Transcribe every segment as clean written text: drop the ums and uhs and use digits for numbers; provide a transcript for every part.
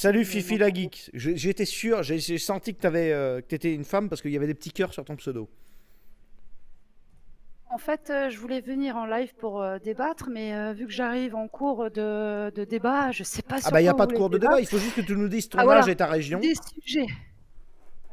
Salut Mais Fifi bon. la geek. J'étais sûr, j'ai senti que t'étais une femme parce qu'il y avait des petits cœurs sur ton pseudo. En fait, je voulais venir en live pour débattre, mais vu que j'arrive en cours de débat, je sais pas Ah sur bah il y a quoi vous pas de voulez cours de débat, débattre. il faut juste que tu nous dises Ah ton âge voilà, et ta région. des sujets.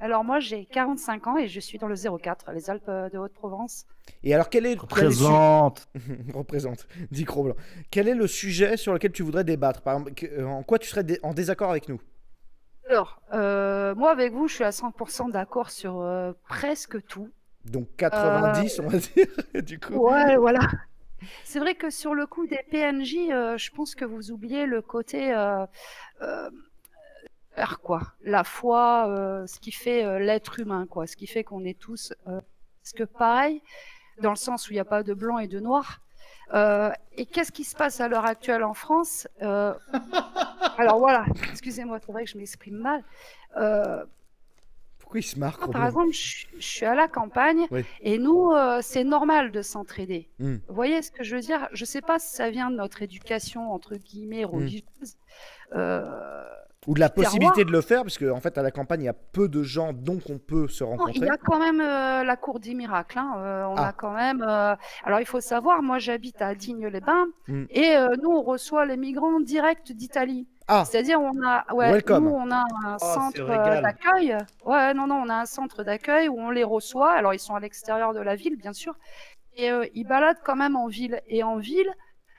Alors moi, j'ai 45 ans et je suis dans le 04, les Alpes de Haute-Provence. Et alors Représente. représente, dit Cro-Blanc. Quel est le sujet sur lequel tu voudrais débattre? Par exemple, en quoi tu serais en désaccord avec nous? Alors, moi avec vous, je suis à 100% d'accord sur presque tout. Donc Euh, 90, on va dire, du coup. ouais, voilà. C'est vrai que sur le coup des PNJ, je pense que vous oubliez le côté euh, quoi, la foi, ce qui fait l'être humain, quoi, ce qui fait qu'on est tous, parce que pareil, dans le sens où il n'y a pas de blanc et de noir. Et qu'est-ce qui se passe à l'heure actuelle en France Alors voilà, excusez-moi, c'est vrai que je m'exprime mal. Euh, Pourquoi il se marre, Moi, par Cro-Blanc? exemple, je suis à la campagne Oui. et nous, c'est normal de s'entraider. Hmm, Vous voyez ce que je veux dire? Je ne sais pas si ça vient de notre éducation, entre guillemets, hmm. religieuse, euh, Ou de la du terroir. possibilité de le faire, parce qu'en fait, à la campagne, il y a peu de gens dont on peut se Non, il y rencontrer. a quand même la cour des miracles. Hein. On a Ah, quand même. Alors, il faut savoir, moi, j'habite à Digne-les-Bains hmm. et nous, on reçoit les migrants directs d'Italie. Ah, C'est-à-dire, nous, welcome. on a un Oh, c'est centre régal. d'accueil. Ouais, non, on a un centre d'accueil où on les reçoit. Alors, ils sont à l'extérieur de la ville, bien sûr, et ils baladent quand même en ville. Et en ville,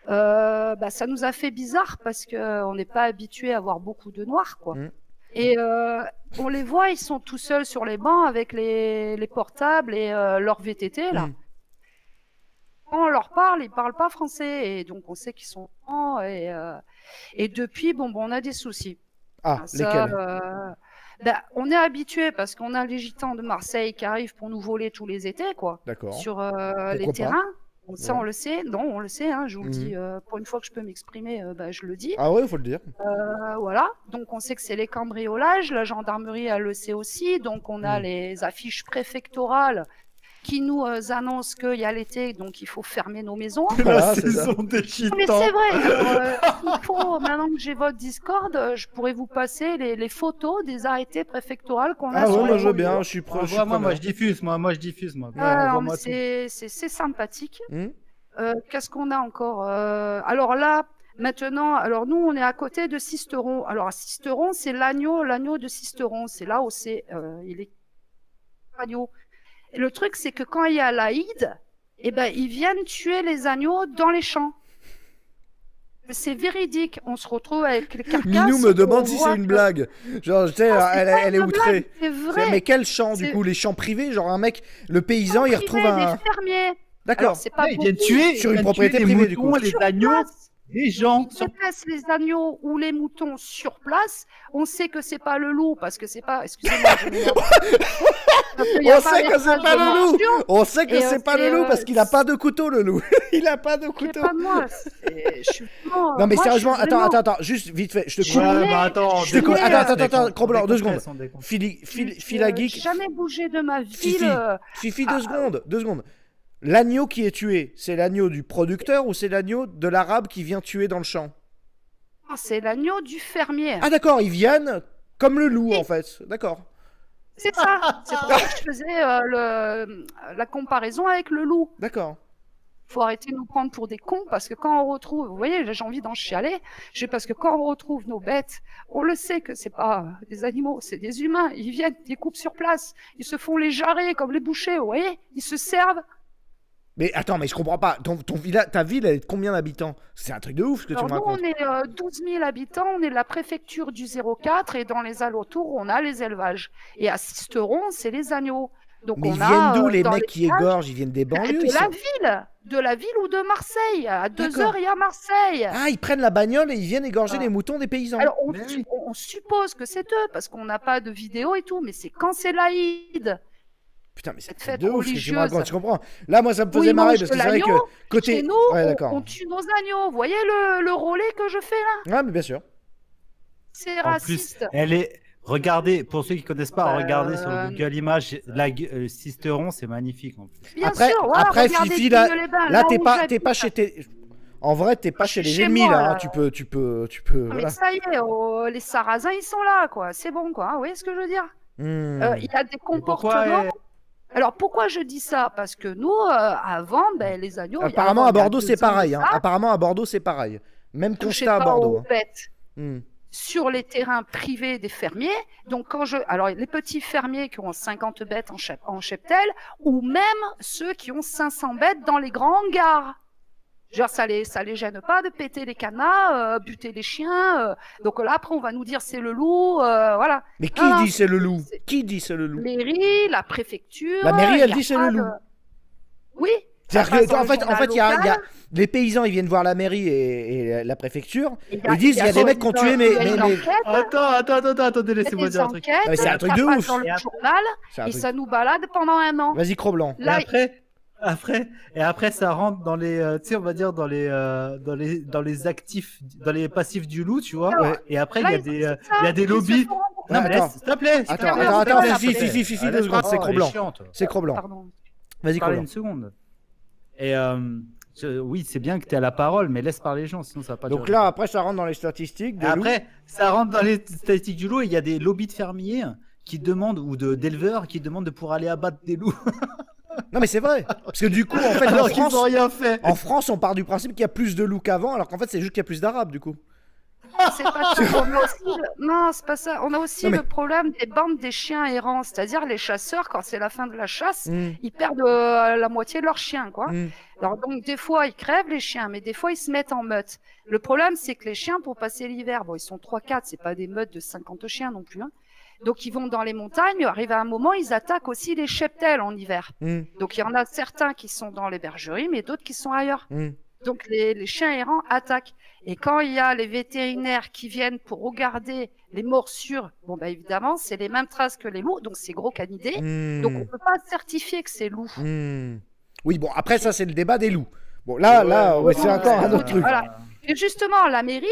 bah, ça nous a fait bizarre parce qu'on n'est pas habitué à voir beaucoup de noirs, quoi. Hmm. Et on les voit, ils sont tout seuls sur les bancs avec les portables et leur VTT, là. Hmm. Quand on leur parle, ils parlent pas français. Et donc, on sait qu'ils sont blancs. Et depuis, bon, on a des soucis. Ah, Ça, lesquels? on est habitué parce qu'on a les gitans de Marseille qui arrivent pour nous voler tous les étés, quoi, D'accord. sur les Pourquoi pas? terrains. Ça, Ouais. on le sait. Non, on le sait, hein, je vous le Mhm. dis. Pour une fois que je peux m'exprimer, je le dis. Ah ouais, faut le dire. Voilà. Donc, on sait que c'est les cambriolages. La gendarmerie, elle le sait aussi. Donc, on a Hmm. les affiches préfectorales qui nous annoncent qu'il y a l'été, donc il faut fermer nos maisons. Voilà, La c'est ça. saison des Mais gitans. c'est vrai. Alors, maintenant que j'ai votre Discord, je pourrais vous passer les photos des arrêtés préfectorales qu'on a Ah ouais, sur moi les je veux banlieues. bien, je suis Envoie-moi, preneur. moi je diffuse, moi je diffuse, moi. Ouais, Non, mais Envoie-moi tout. c'est sympathique. Hmm. Qu'est-ce qu'on a encore Alors là, maintenant, alors nous, on est à côté de Sisteron. Alors à Sisteron, c'est l'agneau de Sisteron. C'est là où il est agneau. Et le truc, c'est que quand il y a l'Aïd, eh ben, ils viennent tuer les agneaux dans les champs. C'est véridique. On se retrouve avec les carcasses. Minou me demande on si voit c'est une que- blague. Genre, tu sais, Ah, c'est pas elle est une outrée. blague, c'est vrai. Mais quel champ du C'est- coup? Les champs privés? Genre un mec, le paysan, il Privé, retrouve des un. fermiers. Alors, D'accord. c'est pas Ils viennent beaucoup. tuer, Sur une ils viennent propriété tuer les privée, du coup. moutons, les Sur agneaux, place. les gens. Ils déplacent les agneaux ou les moutons sur place. On sait que c'est pas le loup parce que c'est pas. Excusez-moi. Je m'énerve. Parce qu'il y a On pas sait que c'est message pas de le loup. mention. On sait que Et, c'est pas le c'est, loup parce qu'il a pas de couteau, le loup. Il a pas de Qui est couteau. pas de moi. Je suis vraiment. Non mais moi, je suis sérieusement, vraiment- attends, juste vite fait, je te Je coupe. voulais- Ouais, mais attends, Je te coupe. voulais, Attends, Cro-Blanc, 2 secondes. on décompte. Fila J'ai geek. jamais bougé de ma ville. Fifi, Fifi, ah, 2 secondes. L'agneau qui est tué, c'est l'agneau du producteur ou c'est l'agneau de l'arabe qui vient tuer dans le champ? c'est l'agneau du fermier. Ah d'accord, ils viennent comme le loup Oui. en fait. D'accord. C'est ça. C'est pour ça que je faisais la comparaison avec le loup. D'accord. Faut arrêter de nous prendre pour des cons parce que quand on retrouve, vous voyez, j'ai envie d'en chialer, parce que quand on retrouve nos bêtes, on le sait que c'est pas des animaux, c'est des humains. Ils viennent, ils coupent sur place, ils se font les jarrets comme les bouchers, vous voyez, ils se servent. Mais attends, mais je comprends pas. Ta ville, elle est de combien d'habitants? C'est un truc de ouf ce que tu Alors me nous, racontes. on est 12 000 habitants, on est la préfecture du 04 et dans les alentours, on a les élevages. Et à Sisteron, c'est les agneaux. Donc Mais on ils a viennent d'où les dans mecs qui villages, égorgent? Ils viennent des banlieues de ils la sont- ville, de la ville ou de Marseille. À 2 D'accord. heures, il y a Marseille. Ah, ils prennent la bagnole et ils viennent égorger Ah. les moutons des paysans. Alors, Mais oui. on suppose que c'est eux, parce qu'on n'a pas de vidéo et tout, mais c'est quand c'est l'Aïd. Putain, mais c'est un cette truc fête de ouf ce que tu me religieuse. racontes, tu comprends? Là, moi, ça me Où faisait ils marrer mangent parce de que c'est vrai l'agneau, que côté. Chez nous, Ouais, on d'accord. tue nos agneaux. Vous voyez le relais que je fais là? Ouais, mais bien sûr. C'est En plus, raciste. elle est. Regardez, pour ceux qui connaissent pas, regardez sur Euh, Google Images, Sisteron, c'est magnifique en plus. Bien Après, sûr, voilà, après regardez Fifi, là, Digne-les-Bains, là, t'es où pas j'habite. chez tes. En vrai, t'es pas Je chez suis les chez ennemis moi, là, hein. là. Tu peux. Mais Voilà. ça y est, les Sarrasins, ils sont là, quoi. C'est bon, quoi. Vous voyez ce que je veux dire? Il y a des Mais pourquoi comportements. Alors, pourquoi je dis ça? Parce que nous, avant, ben, les agneaux, Apparemment avant, à il y a Bordeaux 2 c'est ans de pareil. Hein. ça, Apparemment à Bordeaux c'est pareil. Même touchaient constat à pas aux Bordeaux. Hein. bêtes Hmm. sur les terrains privés des fermiers. Donc, alors, les petits fermiers qui ont 50 bêtes en cheptel, ou même ceux qui ont 500 bêtes dans les grands hangars. Genre, ça les gêne pas de péter les cadenas, buter les chiens. Donc là, après, on va nous dire c'est le loup, voilà. Mais qui Non, non, dit c'est le loup? c'est Qui dit c'est le loup? mairie, la préfecture. La mairie il elle y a dit c'est pas le de- loup. Oui. C'est-à-dire ça passe que, dans en le fait, journal il y a local, les paysans, ils viennent voir la mairie et la préfecture. et Ils disent, il y a des mecs qui ont tué mes. il y a une enquête, Attendez, il y a laissez-moi des dire un truc. enquêtes, mais c'est un truc ça de passe ouf. dans le Et après- journal, C'est un et truc. ça nous balade pendant un an. Vas-y, Cro-Blanc. Et Là, après, ça rentre dans les, tu sais, on va dire dans les actifs, dans les passifs du loup, tu vois. Ouais. Et après, là, il y a c'est ça, des ils se lobbies. font rembourser. Non, mais Attends. laisse, s'il te plaît. s'il te Attends, plaît, attends, s'il te attends, plaît, Fifi, s'il te plaît. Fifi, Fifi, Ah, 2 laisse-moi secondes, c'est parler, Cro-Blanc. chiante. C'est Cro-Blanc. Pardon. Vas-y, Parler Cro-Blanc. une seconde. Et oui, c'est bien que tu aies la parole, mais laisse parler les gens, sinon ça va pas Donc durer. là, après, ça rentre dans les statistiques. Et après, ça rentre dans les statistiques du loup et il y a des lobbies de fermiers qui demandent, ou d'éleveurs qui demandent de pouvoir aller abattre des loups. Non, mais c'est vrai. Parce que du coup, en fait, Alors qu'ils n'ont France, rien fait. en France, on part du principe qu'il y a plus de loups qu'avant, alors qu'en fait, c'est juste qu'il y a plus d'arabes, du coup. C'est pas ça. On a aussi Non, c'est pas ça. On a aussi Non, mais- le problème des bandes des chiens errants, c'est-à-dire les chasseurs, quand c'est la fin de la chasse, Hmm, ils perdent la moitié de leurs chiens, quoi. hmm. Alors donc des fois ils crèvent les chiens, mais des fois ils se mettent en meute. Le problème c'est que les chiens pour passer l'hiver, bon ils sont 3-4, c'est pas des meutes de 50 chiens non plus. Hein. Donc ils vont dans les montagnes, arrive à un moment ils attaquent aussi les cheptels en hiver. Hmm, Donc il y en a certains qui sont dans les bergeries, mais d'autres qui sont ailleurs. hmm. Donc les chiens errants attaquent. Et quand il y a les vétérinaires qui viennent pour regarder les morsures, bon bah évidemment c'est les mêmes traces que les loups, donc c'est gros canidés. Donc on peut pas certifier que c'est loup. Hmm. Oui, bon, après, ça, c'est le débat des loups. Bon, là, ouais, c'est encore un autre truc. Voilà. Et justement, la mairie,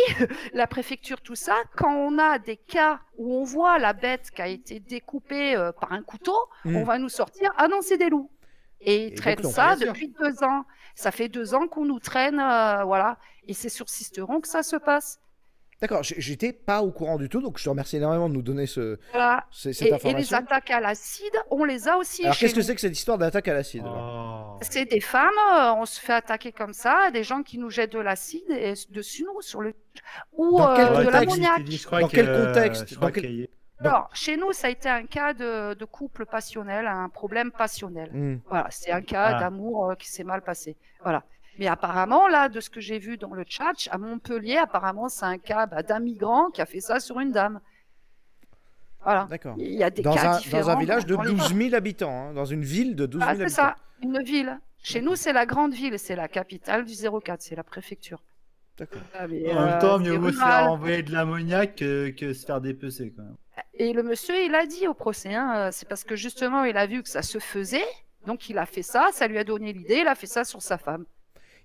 la préfecture, tout ça, quand on a des cas où on voit la bête qui a été découpée par un couteau, Hmm. on va nous sortir, ah non, c'est des loups. Et ils Et traînent donc, non. ça Bien sûr. depuis 2 ans. Ça fait 2 ans qu'on nous traîne, voilà. Et c'est sur Sisteron que ça se passe. D'accord, j'étais pas au courant du tout, donc je te remercie énormément de nous donner Voilà. cette Et les information. attaques à l'acide, on les a aussi Alors, chez qu'est-ce que nous. c'est que cette histoire d'attaque à l'acide là C'est des femmes, on se fait attaquer comme ça, des gens qui nous jettent de l'acide et dessus nous, sur le... ou Dans quel de contexte l'ammoniac. Dans quel contexte Dans quel- Alors, chez nous, ça a été un cas de couple passionnel, un problème passionnel. Hmm. Voilà, c'est un cas Ah. d'amour qui s'est mal passé. Voilà. Mais apparemment, là, de ce que j'ai vu dans le chat, à Montpellier, apparemment, c'est un cas d'un migrant qui a fait ça sur une dame. Voilà. D'accord. Il y a des Dans cas un différents. village de dans les 12 000 habitants, hein, dans une ville de 12 000 Ah, habitants. c'est ça, une ville. Chez nous, c'est la grande ville, c'est la capitale du 04, c'est la préfecture. D'accord. Ah, mais, En même temps, c'est mieux vaut se rural. faire envoyer de l'ammoniac que se faire dépecer quand même. Et le monsieur, il a dit au procès, hein, c'est parce que justement, il a vu que ça se faisait, donc il a fait ça, ça lui a donné l'idée, il a fait ça sur sa femme.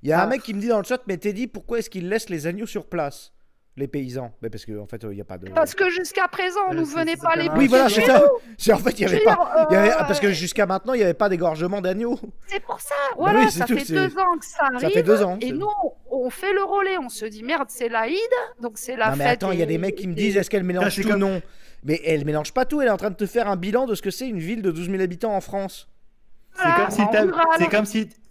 Il y a un Ah. mec qui me dit dans le chat, mais Teddy, pourquoi est-ce qu'il laisse les agneaux sur place, les paysans? Mais parce qu'en fait, il n'y a pas de. Parce que jusqu'à présent, on nous c'est- venait c'est pas les tellement- Oui, voilà, bouquer c'est chez ça. nous. C'est en fait, il y Je avait veux pas. dire, Il y avait... Parce que jusqu'à maintenant, il n'y avait pas d'égorgement d'agneaux. C'est pour ça, voilà, oui, c'est ça tout, fait c'est- 2 ans que ça arrive. Ça fait 2 ans. Et c'est- nous, on fait le relais, on se dit merde, c'est l'Aïd, donc c'est la Non, mais fête. attends, il y a des mecs qui me disent, est-ce qu'elle mélange c'est tout? comme- Non. Mais elle mélange pas tout, elle est en train de te faire un bilan de ce que c'est une ville de 12 000 habitants en France. Voilà, en rural.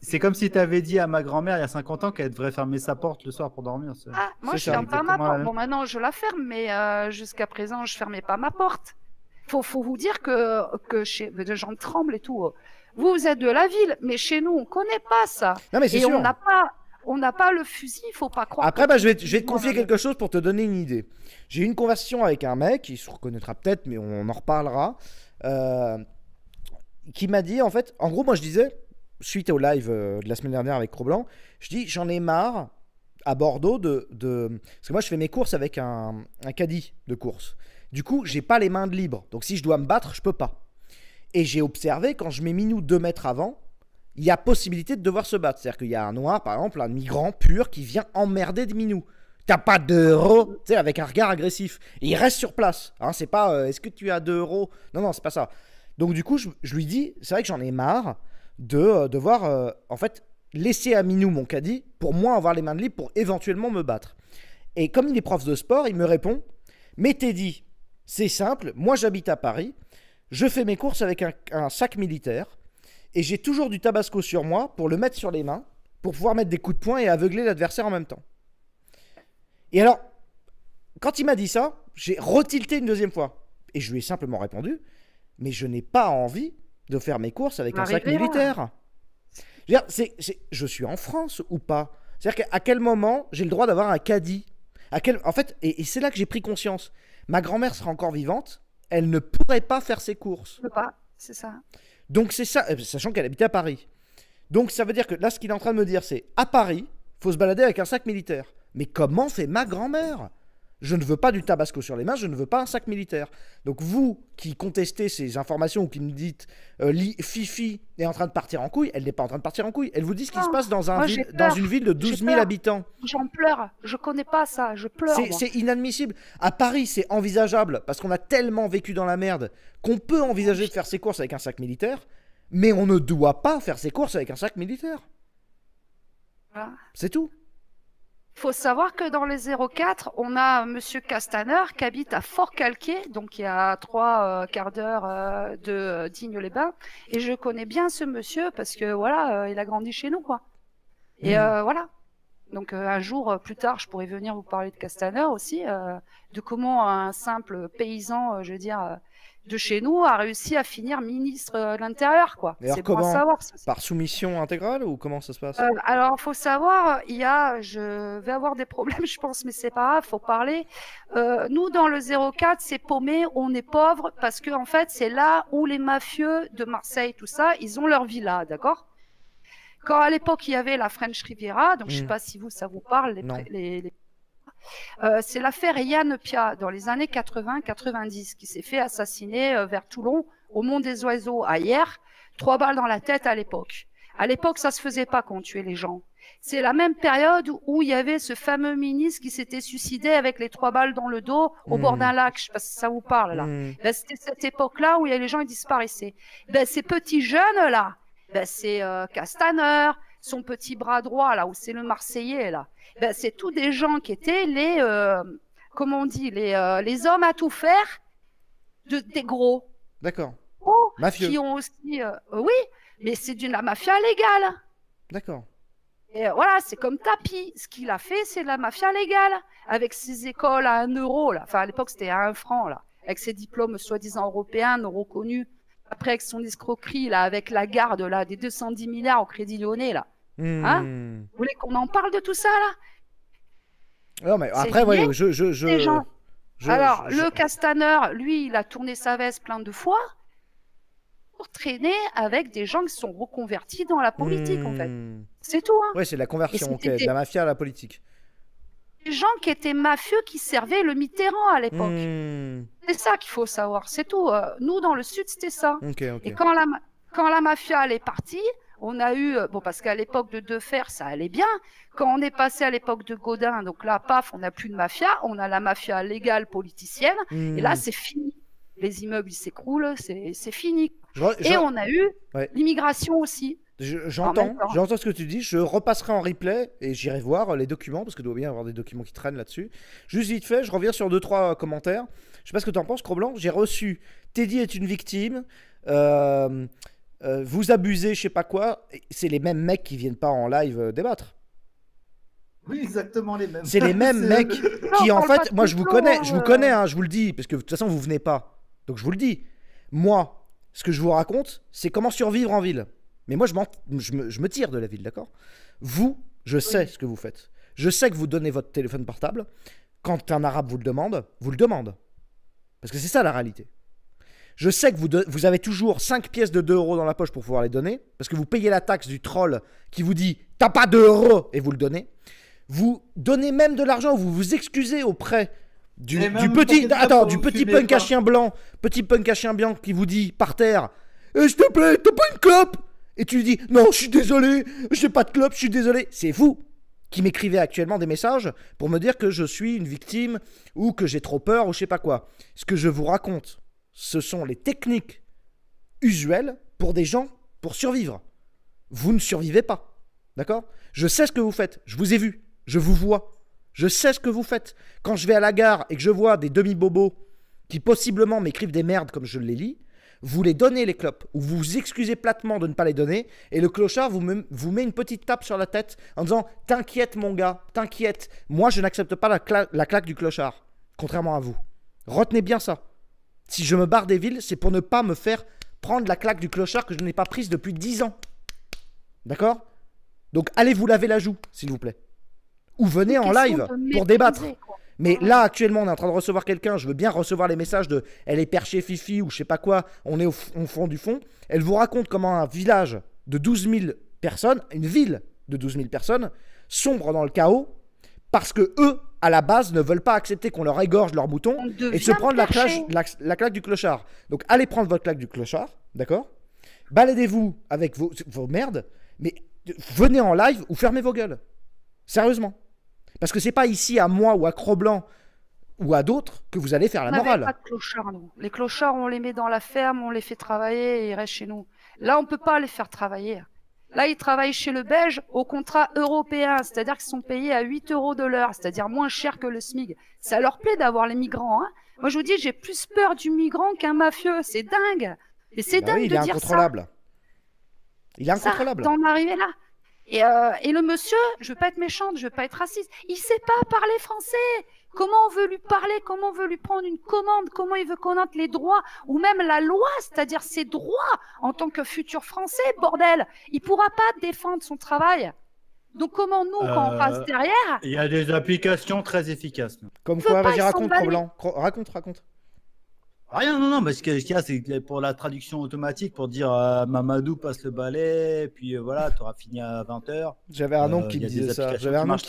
C'est comme si t'avais dit à ma grand-mère il y a 50 ans qu'elle devrait fermer sa porte le soir pour dormir. Ah, moi, C'est je ça, ferme pas ma exactement la porte. même. Bon, maintenant, je la ferme, mais jusqu'à présent, je fermais pas ma porte. Faut vous dire que chez des gens tremblent et tout. Vous êtes de la ville, mais chez nous, on connaît pas ça. Non, mais c'est Et sûr. on n'a pas le fusil, il faut pas croire. Après, que je vais tout te le monde confier a- quelque chose pour te donner une idée. J'ai eu une conversation avec un mec, il se reconnaîtra peut-être, mais on en reparlera, qui m'a dit, en fait, en gros, moi je disais, suite au live de la semaine dernière avec Cro-Blanc, je dis, j'en ai marre à Bordeaux Parce que moi, je fais mes courses avec un caddie de course. Du coup, j'ai pas les mains de libre. Donc, si je dois me battre, je peux pas. Et j'ai observé, quand je mets Minou 2 mètres avant, il y a possibilité de devoir se battre. C'est-à-dire qu'il y a un noir, par exemple, un migrant pur qui vient emmerder de Minou. T'as pas 2 euros, tu sais, avec un regard agressif. Et il reste sur place. Hein, c'est pas est-ce que tu as 2 euros? Non, non, c'est pas ça. Donc, du coup, je lui dis, c'est vrai que j'en ai marre de voir. En fait, laisser à Minou mon caddie pour moi avoir les mains de libre pour éventuellement me battre. Et comme il est prof de sport, il me répond « Mais Teddy, c'est simple, moi j'habite à Paris, je fais mes courses avec un sac militaire et j'ai toujours du tabasco sur moi pour le mettre sur les mains, pour pouvoir mettre des coups de poing et aveugler l'adversaire en même temps. » Et alors, quand il m'a dit ça, j'ai retilté une deuxième fois. Et je lui ai simplement répondu « Mais je n'ai pas envie de faire mes courses avec un sac militaire. » Je veux dire, je suis en France ou pas? C'est-à-dire qu'à quel moment j'ai le droit d'avoir un caddie? En fait, et c'est là que j'ai pris conscience. Ma grand-mère sera encore vivante, elle ne pourrait pas faire ses courses. Je peux pas, c'est ça. Donc c'est ça, sachant qu'elle habite à Paris. Donc ça veut dire que là, ce qu'il est en train de me dire, c'est à Paris, faut se balader avec un sac militaire. Mais comment fait ma grand-mère? Je ne veux pas du tabasco sur les mains, je ne veux pas un sac militaire. Donc vous qui contestez ces informations ou qui me dites Fifi est en train de partir en couille, elle n'est pas en train de partir en couille. Elle vous dit ce qui se passe dans une ville de 12 000 habitants. J'en pleure, je connais pas ça, je pleure. C'est inadmissible. À Paris, c'est envisageable parce qu'on a tellement vécu dans la merde qu'on peut envisager de faire ses courses avec un sac militaire, mais on ne doit pas faire ses courses avec un sac militaire. Voilà. C'est tout. Il faut savoir que dans les 04, on a Monsieur Castaner qui habite à Fort-Calquier, donc il y a 3 quarts d'heure de Digne-les-Bains. Et je connais bien ce monsieur parce que voilà, il a grandi chez nous, quoi. Et voilà. Donc un jour plus tard, je pourrais venir vous parler de Castaner aussi, de comment un simple paysan, je veux dire, de chez nous a réussi à finir ministre de l'Intérieur, quoi. Alors C'est bon à comment? savoir. Par soumission intégrale ou comment ça se passe? Alors, faut savoir, je vais avoir des problèmes, je pense, mais c'est pas grave, faut parler. Nous, dans le 04, c'est paumé, on est pauvre, parce que en fait, c'est là où les mafieux de Marseille, tout ça, ils ont leur villa, d'accord? Quand à l'époque il y avait la French Riviera, donc je sais pas si ça vous parle, c'est l'affaire Yann Pia dans les années 80-90 qui s'est fait assassiner vers Toulon au Mont des Oiseaux à Hyères, 3 balles dans la tête à l'époque. À l'époque, ça se faisait pas qu'on tuait les gens. C'est la même période où il y avait ce fameux ministre qui s'était suicidé avec les 3 balles dans le dos au bord d'un lac. Je sais pas si ça vous parle là. Ben, c'était cette époque-là où il y a les gens ils disparaissaient. Ben, ces petits jeunes là, ben, c'est Castaner, son petit bras droit là où c'est le Marseillais là. Ben, c'est tous des gens qui étaient comment on dit, les hommes à tout faire des gros. D'accord. Mafieux. Qui ont aussi, oui, mais c'est la mafia légale. D'accord. Et voilà, c'est comme Tapi. Ce qu'il a fait, c'est de la mafia légale. Avec ses écoles à 1 euro, là. Enfin, à l'époque, c'était à 1 franc, là. Avec ses diplômes soi-disant européens, non reconnus. Après, avec son escroquerie, là, avec la garde, là, des 210 milliards au Crédit Lyonnais, là. Hein? Vous voulez qu'on en parle de tout ça, là? Non, mais après, ouais, Alors, le Castaner, lui, il a tourné sa veste plein de fois pour traîner avec des gens qui sont reconvertis dans la politique, en fait. C'est tout, hein. Ouais, c'est la conversion, de la mafia à la politique. Des gens qui étaient mafieux, qui servaient le Mitterrand à l'époque. C'est ça qu'il faut savoir, c'est tout. Nous, dans le Sud, c'était ça. Et quand la mafia, elle est partie, on a eu, parce qu'à l'époque de Defer, ça allait bien. Quand on est passé à l'époque de Gaudin, donc là, paf, on n'a plus de mafia, on a la mafia légale politicienne, et là, c'est fini. Les immeubles, ils s'écroulent, c'est fini. Et on a eu l'immigration aussi. J'entends ce que tu dis, je repasserai en replay et j'irai voir les documents, parce qu'il doit bien y avoir des documents qui traînent là-dessus. Juste vite fait, je reviens sur 2-3 commentaires. Je sais pas ce que tu en penses, Cro-Blanc. J'ai reçu Teddy est une victime, vous abusez, je sais pas quoi. C'est les mêmes mecs qui viennent pas en live débattre. Oui, exactement les mêmes. C'est les mêmes mecs qui, en fait, moi je vous connais, hein, je vous le dis, parce que de toute façon vous venez pas. Donc je vous le dis. Moi, ce que je vous raconte, c'est comment survivre en ville. Mais moi, je me tire de la ville, d'accord? Vous, je sais ce que vous faites. Je sais que vous donnez votre téléphone portable. Quand un arabe vous le demande, Parce que c'est ça la réalité. Je sais que vous avez toujours 5 pièces de 2 euros dans la poche pour pouvoir les donner. Parce que vous payez la taxe du troll qui vous dit « T'as pas 2 euros » et vous le donnez. Vous donnez même de l'argent, vous vous excusez auprès du petit punk à chien blanc. Petit punk à chien blanc qui vous dit par terre « S'il te plaît, t'as pas une clope ?» Et tu lui dis « Non, je suis désolé, j'ai pas de clope, je suis désolé. » C'est vous qui m'écrivez actuellement des messages pour me dire que je suis une victime ou que j'ai trop peur ou je sais pas quoi. Ce que je vous raconte, ce sont les techniques usuelles pour des gens pour survivre. Vous ne survivez pas. D'accord? Je sais ce que vous faites. Je vous ai vu. Je vous vois. Je sais ce que vous faites. Quand je vais à la gare et que je vois des demi-bobos qui possiblement m'écrivent des merdes comme je les lis, vous les donnez les clopes, ou vous vous excusez platement de ne pas les donner, et le clochard vous met une petite tape sur la tête en disant « T'inquiète mon gars, t'inquiète, moi je n'accepte pas la claque du clochard, contrairement à vous. » Retenez bien ça. Si je me barre des villes, c'est pour ne pas me faire prendre la claque du clochard que je n'ai pas prise depuis 10 ans. D'accord? Donc allez vous laver la joue, s'il vous plaît. Ou venez en live pour débattre. Mais là, actuellement, on est en train de recevoir quelqu'un. Je veux bien recevoir les messages de elle est perchée Fifi ou je sais pas quoi. On est au fond du fond. Elle vous raconte comment un village de 12 000 personnes, une ville de 12 000 personnes, sombre dans le chaos parce que eux, à la base, ne veulent pas accepter qu'on leur égorge leurs moutons et se prendre la claque du clochard. Donc, allez prendre votre claque du clochard, d'accord? Baladez-vous avec vos merdes, mais venez en live ou fermez vos gueules. Sérieusement. Parce que c'est pas ici à moi ou à Cro-Blanc ou à d'autres que vous allez faire la morale. On n'avait pas de clochards, nous. Les clochards, on les met dans la ferme, on les fait travailler et ils restent chez nous. Là, on peut pas les faire travailler. Là, ils travaillent chez le Belge au contrat européen, c'est-à-dire qu'ils sont payés à 8 € de l'heure, c'est-à-dire moins cher que le SMIC. Ça leur plaît d'avoir les migrants, hein. Moi, je vous dis, j'ai plus peur du migrant qu'un mafieux. C'est dingue. Et c'est dingue oui, de dire ça. Il est incontrôlable. Il est incontrôlable. D'en arriver là. Et le monsieur, je veux pas être méchante, je veux pas être raciste, il sait pas parler français. Comment on veut lui parler, comment on veut lui prendre une commande, comment il veut connaître les droits, ou même la loi, c'est-à-dire ses droits en tant que futur français, bordel. Il pourra pas défendre son travail. Donc comment nous, quand on passe derrière... Il y a des applications très efficaces. Comme quoi, vas-y, raconte, Cro-Blanc. Raconte. Rien, non, mais ce qu'il y a, c'est que pour la traduction automatique, pour dire Mamadou passe le balai, puis voilà, tu auras fini à 20h. J'avais un oncle qui me disait ça. J'avais un oncle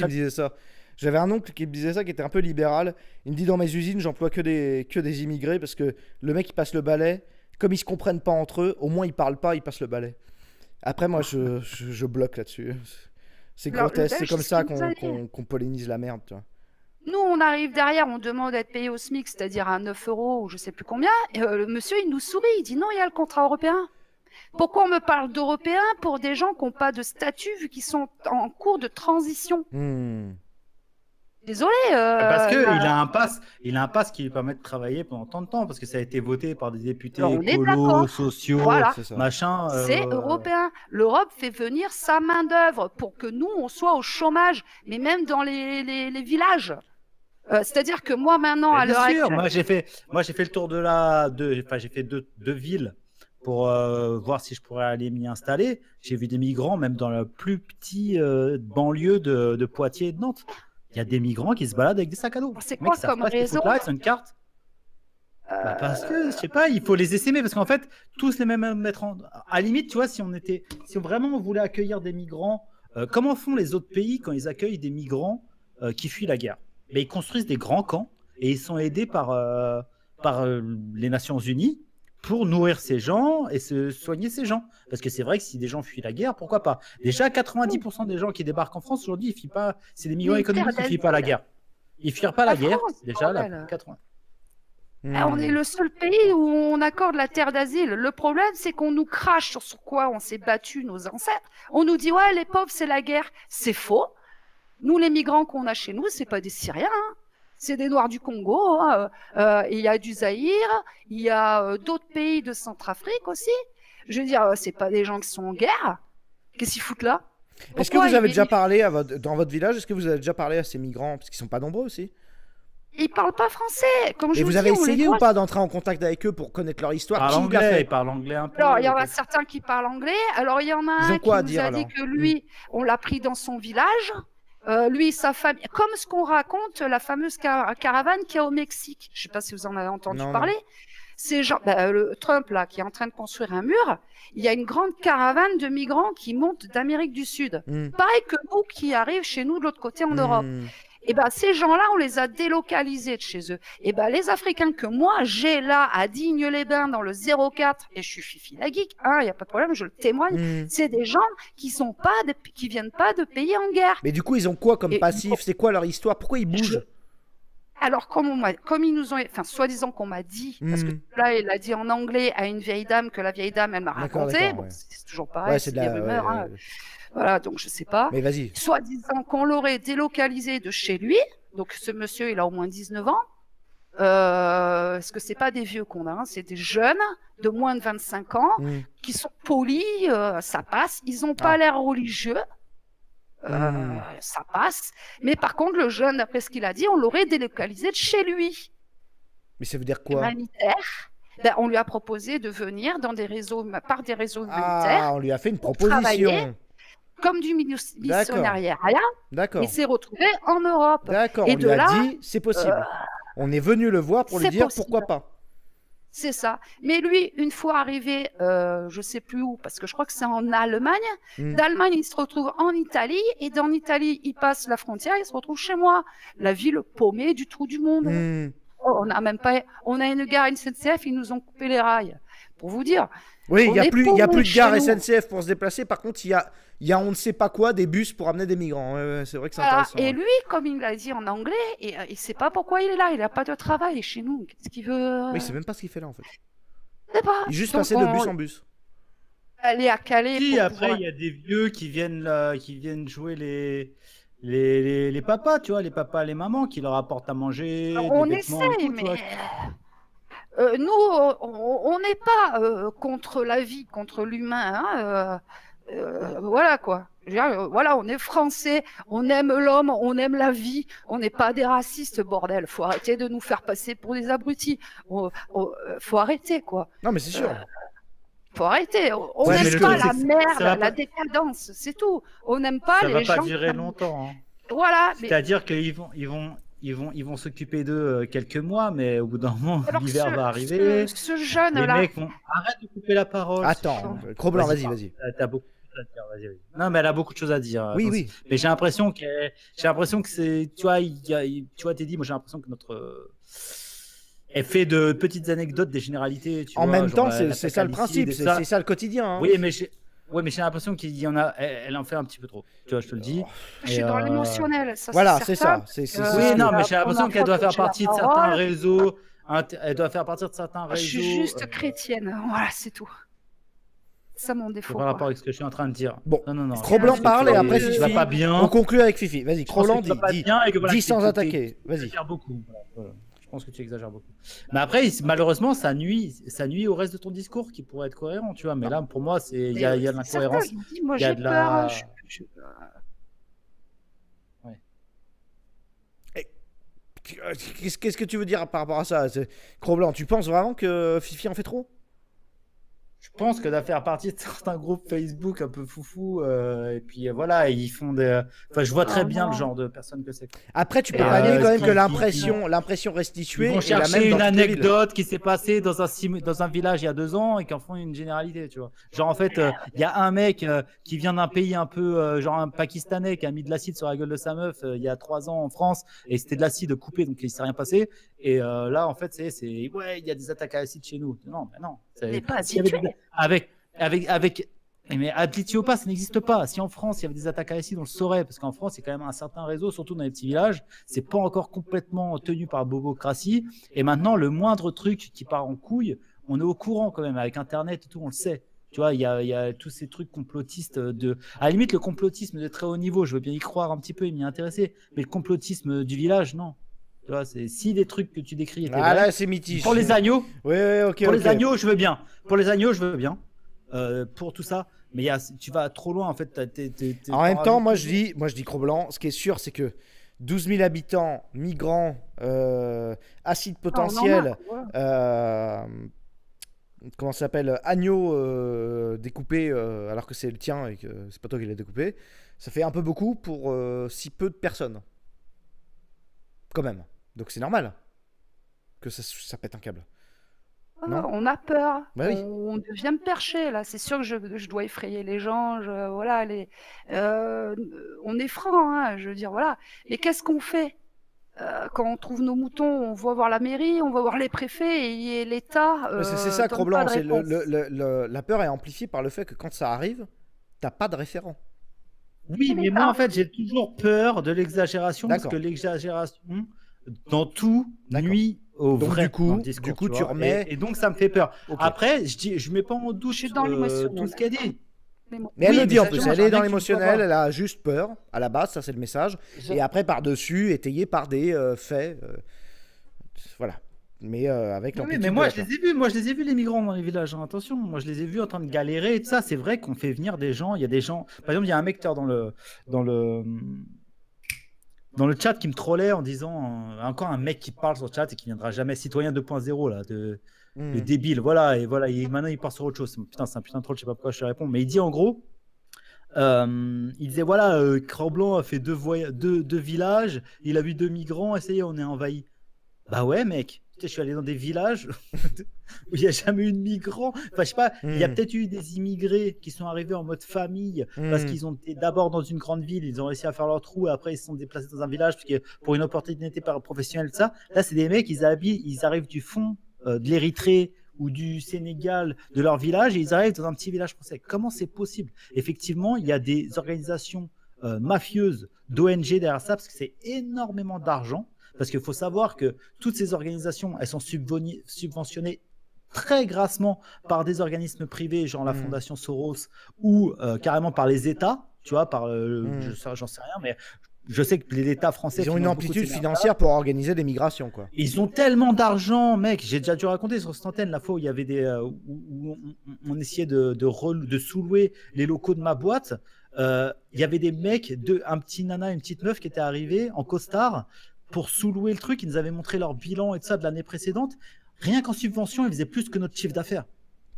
qui me disait ça, qui était un peu libéral. Il me dit dans mes usines, j'emploie que des immigrés parce que le mec, il passe le balai. Comme ils se comprennent pas entre eux, au moins ils parlent pas, ils passent le balai. Après, moi, je bloque là-dessus. C'est grotesque, c'est comme ça qu'on pollinise la merde, tu vois. Nous, on arrive derrière, on demande d'être payé au SMIC, c'est-à-dire à 9 € ou je sais plus combien. Et le monsieur, il nous sourit, il dit non, il y a le contrat européen. Pourquoi on me parle d'Européens pour des gens qui n'ont pas de statut vu qu'ils sont en cours de transition? Désolé. Parce qu'il a un pass qui lui permet de travailler pendant tant de temps, parce que ça a été voté par des députés écolos, sociaux, voilà. machin. C'est européen. L'Europe fait venir sa main-d'œuvre pour que nous, on soit au chômage, mais même dans les villages. C'est-à-dire que moi, maintenant, à l'heure actuelle. Moi, j'ai fait le tour j'ai fait deux villes pour voir si je pourrais aller m'y installer. J'ai vu des migrants, même dans le plus petit banlieue de Poitiers et de Nantes. Il y a des migrants qui se baladent avec des sacs à dos. C'est quoi comme raison? Là, ils ont une carte. Parce que, je sais pas, il faut les essaimer, parce qu'en fait, tous les mêmes mettre en... À la limite, tu vois, si vraiment on voulait accueillir des migrants, comment font les autres pays quand ils accueillent des migrants qui fuient la guerre? Mais ils construisent des grands camps et ils sont aidés par les Nations Unies pour nourrir ces gens et se soigner ces gens. Parce que c'est vrai que si des gens fuient la guerre, pourquoi pas? Déjà, 90% des gens qui débarquent en France aujourd'hui, ils fuient pas. C'est des migrants économiques qui fuient pas la guerre. Ils fuient pas la guerre. Déjà, là, 80. On est le seul pays où on accorde la terre d'asile. Le problème, c'est qu'on nous crache sur quoi on s'est battu, nos ancêtres. On nous dit, ouais, les pauvres, c'est la guerre. C'est faux. Nous, les migrants qu'on a chez nous, c'est pas des Syriens, hein. C'est des Noirs du Congo, hein. Il y a du Zaïre, il y a d'autres pays de Centrafrique aussi. Je veux dire, c'est pas des gens qui sont en guerre. Qu'est-ce qu'ils foutent là? Est-ce que vous avez déjà parlé dans votre village, est-ce que vous avez déjà parlé à ces migrants? Parce qu'ils sont pas nombreux aussi. Ils parlent pas français. Comme je Et vous vous avez essayé ou pas d'entrer en contact avec eux pour connaître leur histoire? Ils parlent anglais un peu. Alors, il y en a certains qui parlent anglais. Alors, il y en a un qui nous a dit que lui, on l'a pris dans son village. Lui, sa famille, comme ce qu'on raconte, la fameuse caravane qu'il y a au Mexique. Je ne sais pas si vous en avez entendu parler. C'est genre, le Trump là, qui est en train de construire un mur. Il y a une grande caravane de migrants qui montent d'Amérique du Sud. Pareil que nous qui arrivent chez nous de l'autre côté en Europe. Et ben ces gens-là, on les a délocalisés de chez eux. Et ben les Africains que moi j'ai là à Digne-les-Bains dans le 04, et je suis Fifi la geek, hein, y a pas de problème, je le témoigne. C'est des gens qui viennent pas de pays en guerre. Mais du coup, ils ont quoi comme passif? C'est quoi leur histoire? Pourquoi ils bougent? Alors, comme ils nous ont, enfin, soi-disant qu'on m'a dit, parce que là, il a dit en anglais à une vieille dame que la vieille dame, elle m'a raconté. Bon, c'est toujours pareil, c'est des rumeurs. Hein. Voilà, donc je sais pas. Mais vas-y. Soi-disant qu'on l'aurait délocalisé de chez lui. Donc ce monsieur, il a au moins 19 ans. Parce que c'est pas des vieux qu'on a, hein, c'est des jeunes de moins de 25 ans qui sont polis, ça passe. Ils n'ont pas l'air religieux, ça passe. Mais par contre, le jeune, d'après ce qu'il a dit, on l'aurait délocalisé de chez lui. Mais ça veut dire quoi? Humanitaire. Ben, on lui a proposé de venir dans des réseaux, par des réseaux humanitaires. Ah, on lui a fait une proposition. Comme du missionnaire. D'accord. Il s'est retrouvé en Europe. D'accord, Et on lui a dit c'est possible. On est venu le voir pour lui dire pourquoi pas. C'est ça. Mais lui, une fois arrivé, je sais plus où, parce que je crois que c'est en Allemagne. D'Allemagne, il se retrouve en Italie. Et d'en Italie, il passe la frontière, il se retrouve chez moi. La ville paumée du trou du monde. Oh, on a une gare SNCF, ils nous ont coupé les rails. Pour vous dire. Oui, il n'y a plus de gare SNCF pour se déplacer. Par contre, il y a on ne sait pas quoi, des bus pour amener des migrants. C'est vrai que c'est intéressant. Et lui, comme il l'a dit en anglais, il ne sait pas pourquoi il est là. Il n'a pas de travail chez nous. Qu'est-ce qu'il veut? Oui, il ne sait même pas ce qu'il fait là en fait. Je sais pas. Il est juste passé de bus en bus. Aller à Calais. Si, après, il y a des vieux qui viennent jouer les papas, tu vois, les papas, les mamans, qui leur apportent à manger. On des vêtements essaye, mais. Nous, on n'est pas contre la vie, contre l'humain. Voilà quoi. Voilà, on est français, on aime l'homme, on aime la vie, on n'est pas des racistes, bordel. Faut arrêter de nous faire passer pour des abrutis. Faut arrêter quoi. Non, mais c'est sûr. Faut arrêter. On n'aime pas la merde, la décadence, c'est tout. On n'aime pas les gens. Ça va pas durer longtemps. Hein. Voilà. C'est-à-dire qu'ils vont s'occuper d'eux quelques mois, mais au bout d'un moment, l'hiver va arriver. Ce jeune-là. Les mecs vont arrête de couper la parole. Attends, Cro-Blanc, vas-y. T'as beaucoup de choses à dire, vas-y. Non, mais elle a beaucoup de choses à dire. Oui. Mais j'ai l'impression que c'est, tu vois, Teddy, moi j'ai l'impression que notre elle fait de petites anecdotes, des généralités. En même temps, c'est ça le principe, c'est ça le quotidien. Hein. Oui, mais j'ai l'impression qu'il y en a, elle en fait un petit peu tu vois, je te le dis. Je suis dans l'émotionnel, ça. Voilà, c'est ça. Oui, non, mais j'ai l'impression qu'elle doit faire partie de certains réseaux. Elle doit faire partie de certains réseaux. Je suis juste chrétienne, voilà, c'est tout. C'est ça mon défaut. C'est par rapport avec ce que je suis en train de dire. Bon, non. Cro-Blanc parle et après Fifi. Va pas bien. On conclut avec Fifi. Vas-y, Cro-Blanc dis sans attaquer. Vas-y. Beaucoup. Je pense que tu exagères beaucoup. Mais après, malheureusement, ça nuit au reste de ton discours qui pourrait être cohérent, tu vois. Mais là, pour moi, il y a de l'incohérence. Moi, j'ai peur. Qu'est-ce que tu veux dire par rapport à ça, Cro-Blanc? Tu penses vraiment que Fifi en fait trop? Je pense que d'affaire partie de certains groupes Facebook un peu foufou, et puis voilà, ils font des. Enfin, je vois très bien le genre de personnes que c'est. Après, tu peux pas nier quand même que l'impression restituée. Ils vont chercher une anecdote qui s'est passée dans un village il y a 2 ans et qui en font une généralité, tu vois. Genre, en fait, il y a un mec qui vient d'un pays un peu, genre un Pakistanais qui a mis de l'acide sur la gueule de sa meuf il y a 3 ans en France et c'était de l'acide coupé, donc il s'est rien passé. Et là, en fait, c'est ouais, il y a des attaques à l'acide chez nous. Non, mais non. Mais pas habitué. Mais habitué ou pas, ça n'existe pas. Si en France, il y avait des attaques à l'acide, on le saurait. Parce qu'en France, il y a quand même un certain réseau, surtout dans les petits villages. C'est pas encore complètement tenu par bobocratie. Et maintenant, le moindre truc qui part en couille, on est au courant quand même. Avec Internet et tout, on le sait. Tu vois, il y a tous ces trucs complotistes à la limite, le complotisme de très haut niveau, je veux bien y croire un petit peu et m'y intéresser. Mais le complotisme du village, non. Tu vois, si des trucs que tu décris étaient là, c'est mythique. Pour les agneaux, ok. Les agneaux, je veux bien. Pour les agneaux, je veux bien. Pour tout ça, mais tu vas trop loin en fait. En même temps, moi je dis Cro-Blanc. Ce qui est sûr, c'est que 12 000 habitants, migrants, acide potentiel, comment ça s'appelle, agneau découpé alors que c'est le tien et que c'est pas toi qui l'as découpé. Ça fait un peu beaucoup pour si peu de personnes. Quand même. Donc c'est normal que ça pète un câble. Non, on a peur, bah oui. On devient perché là. C'est sûr que je dois effrayer les gens. Voilà, on est franc, hein, je veux dire voilà. Mais qu'est-ce qu'on fait quand on trouve nos moutons? On va voir la mairie, on va voir les préfets et l'État. C'est ça, Cro-Blanc. La peur est amplifiée par le fait que quand ça arrive, t'as pas de référent. Oui, mais moi en fait, j'ai toujours peur de l'exagération parce que l'exagération dans tout nuit au donc, vrai du coup, tu remets. Et donc ça me fait peur. Okay. Après, je mets pas en doute dans tout ce qu'elle dit. Mais elle Oui, le mais dit en ça, plus, moi, elle j'ai un est dans mec qui me l'émotionnel, voit elle a juste peur, à la base, ça c'est le message. Et après, par-dessus, étayé par des faits. Voilà. Mais avec Oui, l'amplitude mais de moi la je peur. les ai vus, moi je les ai vus les migrants dans les villages, hein, attention, moi je les ai vus en train de galérer et tout ça, c'est vrai qu'on fait venir des gens, il y a des gens, par exemple il y a un mec dans le dans le chat qui me trollait en disant encore un mec qui parle sur le chat et qui viendra jamais citoyen 2.0 là, le Hmm. débile, voilà, et voilà, maintenant il part sur autre chose, putain c'est un putain de troll, je sais pas pourquoi je te réponds, mais il dit en gros, il disait voilà, Cran-Blanc a fait deux villages, il a vu 2 migrants, et ça y est, on est envahi. Bah ouais, mec. Je suis allé dans des villages où il n'y a jamais eu de migrants. Enfin, je sais pas, il y a Hmm. peut-être eu des immigrés qui sont arrivés en mode famille parce Hmm. qu'ils ont été d'abord dans une grande ville, ils ont réussi à faire leur trou et après ils se sont déplacés dans un village parce que pour une opportunité professionnelle, tout ça. Là, c'est des mecs, ils arrivent du fond de l'Érythrée ou du Sénégal, de leur village, et ils arrivent dans un petit village français. Comment c'est possible? Effectivement, il y a des organisations mafieuses d'ONG derrière ça parce que c'est énormément d'argent. Parce qu'il faut savoir que toutes ces organisations, elles sont subventionnées très grassement par des organismes privés, genre la Fondation Soros, ou carrément par les États, tu vois, j'en sais rien, mais je sais que l'État français Ils ont une finance beaucoup de amplitude ces financière pour organiser des migrations, quoi. ils ont tellement d'argent, mec. J'ai déjà dû raconter sur cette antenne la fois où il y avait où on essayait de sous-louer les locaux de ma boîte. Il y avait des mecs, un petit nana, une petite meuf qui étaient arrivés en costard pour sous-louer le truc. Ils nous avaient montré leur bilan et tout ça de l'année précédente. Rien qu'en subvention, ils faisaient plus que notre chiffre d'affaires.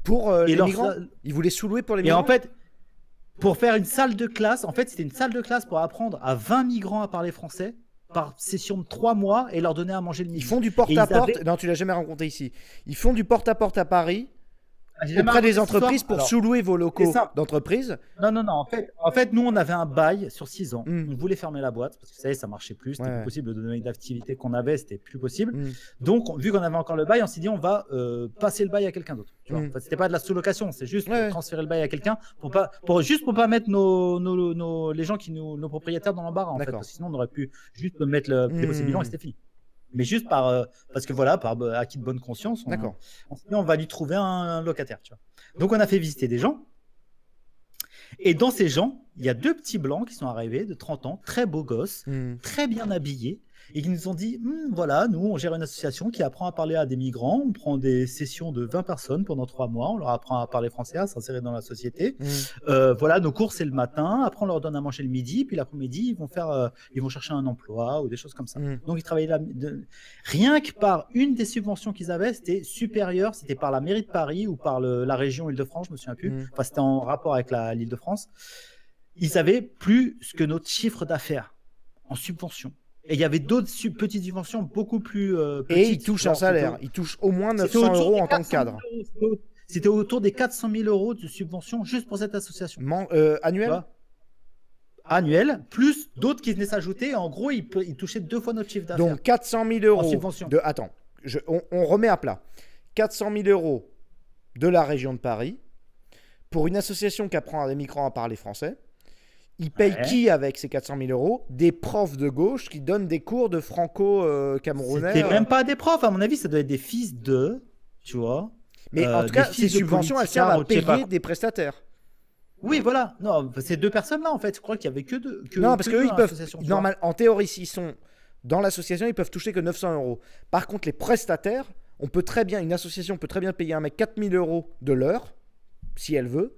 Pour Et les migrants, ils voulaient sous-louer pour les Et migrants. en fait, pour faire une salle de classe, en fait, c'était une salle de classe pour apprendre à 20 migrants à parler français par session de 3 mois et leur donner à manger le midi. Ils font du Et porte-à-porte. ils avaient- Non, tu l'as jamais rencontré ici. Ils font du porte-à-porte à Paris J'ai jamais auprès des raconté cette entreprises histoire. pour Alors, sous-louer vos locaux c'est simple. d'entreprise. Non. En fait, nous, on avait un bail sur 6 ans. Mm. On voulait fermer la boîte parce que ça y est, ça marchait plus. C'était Ouais. plus possible de donner l'activité qu'on avait, c'était plus possible. Mm. Donc, vu qu'on avait encore le bail, on s'est dit on va passer le bail à quelqu'un d'autre. Tu vois. Mm. Enfin, c'était pas de la sous-location, c'est juste Ouais. transférer le bail à quelqu'un pour pas mettre les gens nos propriétaires dans l'embarras en fait. D'accord. Parce que sinon, on aurait pu juste mettre le dépôt bilan et c'était fini. Mais juste parce que voilà, par acquis de bonne conscience, D'accord. on s'est dit on va lui trouver un locataire. Tu vois. Donc, on a fait visiter des gens. Et dans ces gens, il y a 2 petits blancs qui sont arrivés de 30 ans, très beaux gosses, très bien habillés, et qui nous ont dit voilà, nous, on gère une association qui apprend à parler à des migrants. On prend des sessions de 20 personnes pendant 3 mois. On leur apprend à parler français, à s'insérer dans la société. Voilà, nos cours, c'est le matin. Après, on leur donne à manger le midi. Puis l'après-midi, ils vont chercher un emploi ou des choses comme ça. Donc, ils travaillaient là. Rien que par une des subventions qu'ils avaient, c'était supérieur. C'était par la mairie de Paris ou par la région Île-de-France, je me souviens plus. Enfin, c'était en rapport avec l'Île-de-France. Ils avaient plus que notre chiffre d'affaires en subvention. Et il y avait d'autres petites subventions beaucoup plus petites. Et ils touchent un salaire. Ils touchent au moins 900 € en tant que cadre. C'était autour des 400 000 € de subvention juste pour cette association. Annuel. Annuel, plus d'autres qui venaient s'ajouter. En gros, ils touchaient 2 fois notre chiffre d'affaires. Donc 400 000 en € subvention. Attends, on remet à plat. 400 000 € de la région de Paris pour une association qui apprend à des migrants à parler français. Ils payent qui avec ces 400 000 €? Des profs de gauche qui donnent des cours de franco-camerounais. C'était même pas des profs, à mon avis, ça doit être des fils de, tu vois. Mais en tout cas, ces subventions, elles servent à payer des prestataires. Oui, voilà. Non, ces 2 personnes-là, en fait, je crois qu'il y avait que deux. Non, parce qu'eux, ils peuvent. En théorie, s'ils sont dans l'association, ils peuvent toucher que 900 €. Par contre, les prestataires, une association peut très bien payer un mec 4 000 € de l'heure, si elle veut,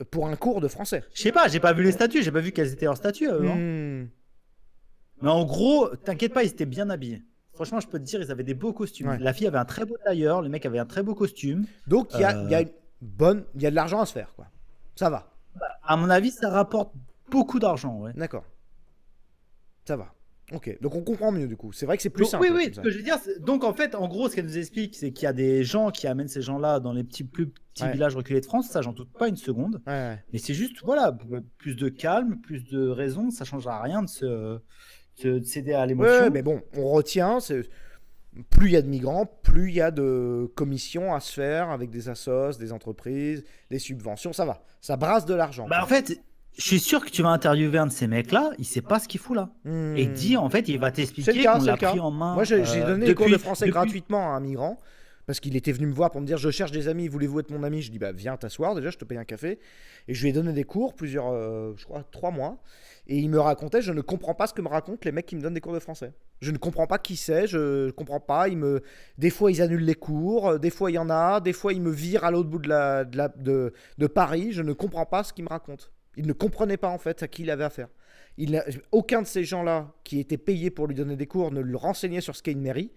pour un cours de français. Je sais pas, j'ai pas vu les statuts, j'ai pas vu quels étaient leurs statuts. Mais en gros, t'inquiète pas, ils étaient bien habillés. Franchement, je peux te dire, ils avaient des beaux costumes. Ouais. La fille avait un très beau tailleur, le mec avait un très beau costume. Donc il y a de l'argent à se faire, quoi. Ça va. À mon avis, ça rapporte beaucoup d'argent, ouais. D'accord. Ça va. Ok, donc on comprend mieux du coup. C'est vrai que c'est plus simple. Oui, ce que je veux dire, donc en fait, en gros, ce qu'elle nous explique, c'est qu'il y a des gens qui amènent ces gens-là dans les plus petits villages reculés de France. Ça, j'en doute pas une seconde. Mais c'est juste, voilà, plus de calme, plus de raison. Ça changera rien de céder à l'émotion. Ouais, mais bon, on retient. Plus il y a de migrants, plus il y a de commissions à se faire avec des assos, des entreprises, des subventions. Ça va. Ça brasse de l'argent. En fait. Je suis sûr que tu vas interviewer un de ces mecs-là, il sait pas ce qu'il fout là. Et dit, en fait, il va t'expliquer qu'on l'a pris en main. Moi, j'ai donné des cours de français gratuitement à un migrant. Parce qu'il était venu me voir pour me dire je cherche des amis, voulez-vous être mon ami? Je dis bah viens t'asseoir, déjà je te paye un café. Et je lui ai donné des cours, je crois 3 mois. Et il me racontait, je ne comprends pas ce que me racontent les mecs qui me donnent des cours de français. Je ne comprends pas qui c'est, je comprends pas. Des fois ils annulent les cours, des fois il y en a, des fois ils me virent à l'autre bout de Paris. Je ne comprends pas ce qu'ils me racontent. Il ne comprenait pas en fait à qui il avait affaire. Aucun de ces gens-là qui étaient payés pour lui donner des cours ne le renseignait sur ce qu'est une mairie.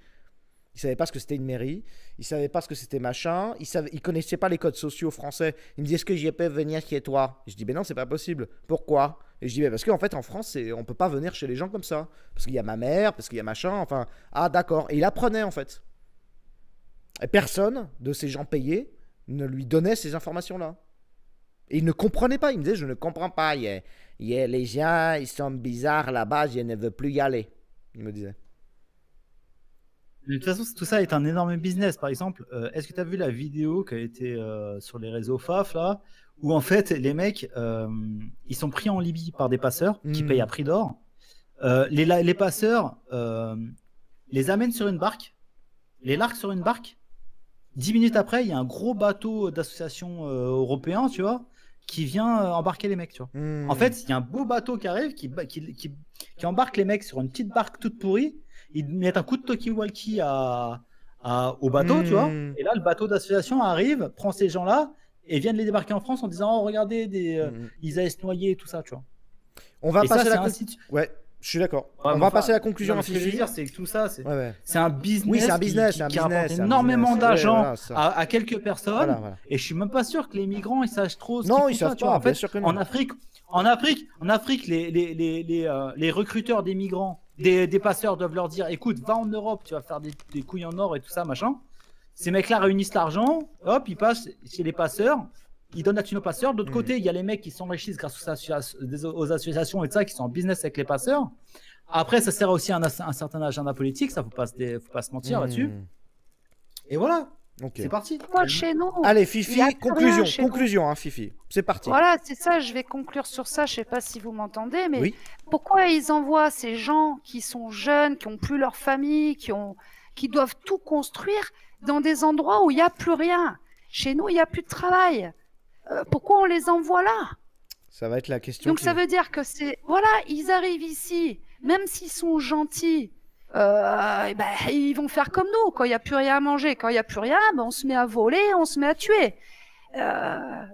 Il savait pas ce que c'était une mairie, il savait pas ce que c'était machin, il connaissait pas les codes sociaux français. Il me dit est-ce que j'y peux venir chez toi? Et je dis ben non c'est pas possible. Pourquoi? Et je dis ben parce qu'en fait en France on peut pas venir chez les gens comme ça parce qu'il y a ma mère, parce qu'il y a machin, enfin ah d'accord. Et il apprenait en fait. Et personne de ces gens payés ne lui donnait ces informations là. Et il ne comprenait pas. Il me disait je ne comprends pas. Les gens ils sont bizarres là-bas, je ne veux plus y aller. Il me disait. De toute façon, tout ça est un énorme business. Par exemple, est-ce que tu as vu la vidéo qui a été sur les réseaux FAF, là, où en fait, les mecs, ils sont pris en Libye par des passeurs qui payent à prix d'or. Les passeurs les amènent sur une barque, les larguent sur une barque. 10 minutes après, il y a un gros bateau d'association européen, tu vois, qui vient embarquer les mecs, tu vois. En fait, il y a un beau bateau qui arrive, qui embarque les mecs sur une petite barque toute pourrie. Ils mettent un coup de talkie-walkie au bateau, tu vois. Et là, le bateau d'association arrive, prend ces gens-là et vient de les débarquer en France en disant oh, regardez, ils allaient se noyer et tout ça, tu vois. On va et passer ça, la Ouais, je suis d'accord. Ouais, on va passer à la conclusion. Ce que je veux dire, c'est que tout ça, c'est un business, oui, c'est un business, qui rapporte énormément d'argent à quelques personnes. Voilà. Et je suis même pas sûr que les migrants ils sachent trop ce non, qu'ils ils savent pas. pas. En fait, sûr que non. en Afrique, les recruteurs des migrants, des passeurs doivent leur dire écoute, va en Europe, tu vas faire des couilles en or et tout ça, machin. Ces mecs-là réunissent l'argent, hop, ils passent chez les passeurs, ils donnent la thune aux passeurs. D'autre côté, il y a les mecs qui s'enrichissent grâce aux associations et tout ça, qui sont en business avec les passeurs. Après, ça sert aussi à un certain agenda politique, ça faut pas se mentir là-dessus. Et voilà. Okay. C'est parti. Moi, chez nous. Allez, Fifi, conclusion, hein, Fifi. C'est parti. Voilà, c'est ça, je vais conclure sur ça. Je sais pas si vous m'entendez, mais oui. Pourquoi ils envoient ces gens qui sont jeunes, qui n'ont plus leur famille, qui doivent tout construire dans des endroits où il n'y a plus rien? Chez nous, il n'y a plus de travail. Pourquoi on les envoie là? Ça va être la question. Donc ça veut dire que voilà, ils arrivent ici, même s'ils sont gentils. Ils vont faire comme nous. Quand il n'y a plus rien à manger, quand il n'y a plus rien, on se met à voler, on se met à tuer.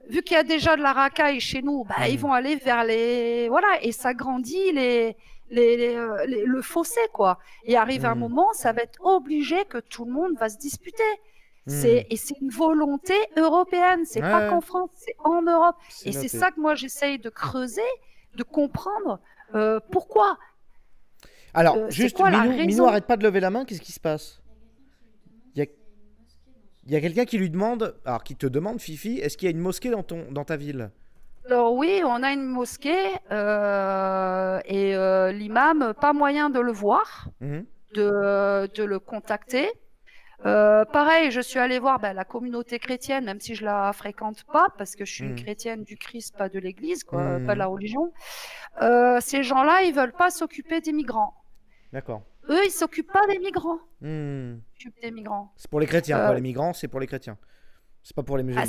Vu qu'il y a déjà de la racaille chez nous, ils vont aller vers et ça grandit le fossé, quoi. Et arrive un moment, ça va être obligé que tout le monde va se disputer. Et c'est une volonté européenne, c'est pas qu'en France, c'est en Europe. Et c'est ça que moi j'essaye de creuser, de comprendre pourquoi. Alors, juste, Minou, arrête pas de lever la main, qu'est-ce qui se passe? Il y a quelqu'un qui lui demande, alors qui te demande, Fifi, est-ce qu'il y a une mosquée dans ta ville? Alors oui, on a une mosquée et l'imam, pas moyen de le voir, de le contacter. Pareil, je suis allée voir la communauté chrétienne, même si je la fréquente pas, parce que je suis une chrétienne du Christ, pas de l'Église, quoi, pas de la religion. Ces gens-là, ils veulent pas s'occuper des migrants. D'accord. Eux, ils s'occupent pas des migrants. Ils s'occupent des migrants. C'est pour les chrétiens, quoi. Les migrants, c'est pour les chrétiens. C'est pas pour les musulmans.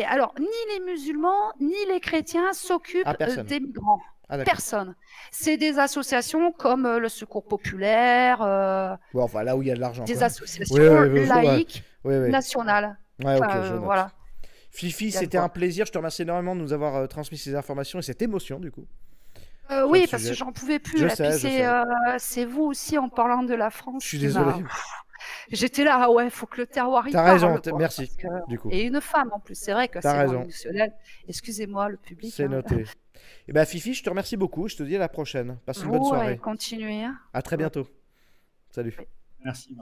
Alors, ni les musulmans, ni les chrétiens s'occupent des migrants. Personne. C'est des associations comme le Secours Populaire, là où il y a de l'argent. Des associations laïques, nationales. Voilà. Fifi, c'était un plaisir. Je te remercie énormément de nous avoir transmis ces informations et cette émotion, du coup. Oui, parce que j'en pouvais plus. C'est vous aussi, en parlant de la France. Je suis désolé. J'étais là, faut que le terroir y parle. T'as raison, merci. Du coup. Et une femme en plus, c'est vrai que c'est émotionnel. Excusez-moi, le public. C'est noté. Et Fifi, je te remercie beaucoup. Je te dis à la prochaine. Passe une bonne soirée. Continuez. À très bientôt. Salut. Merci.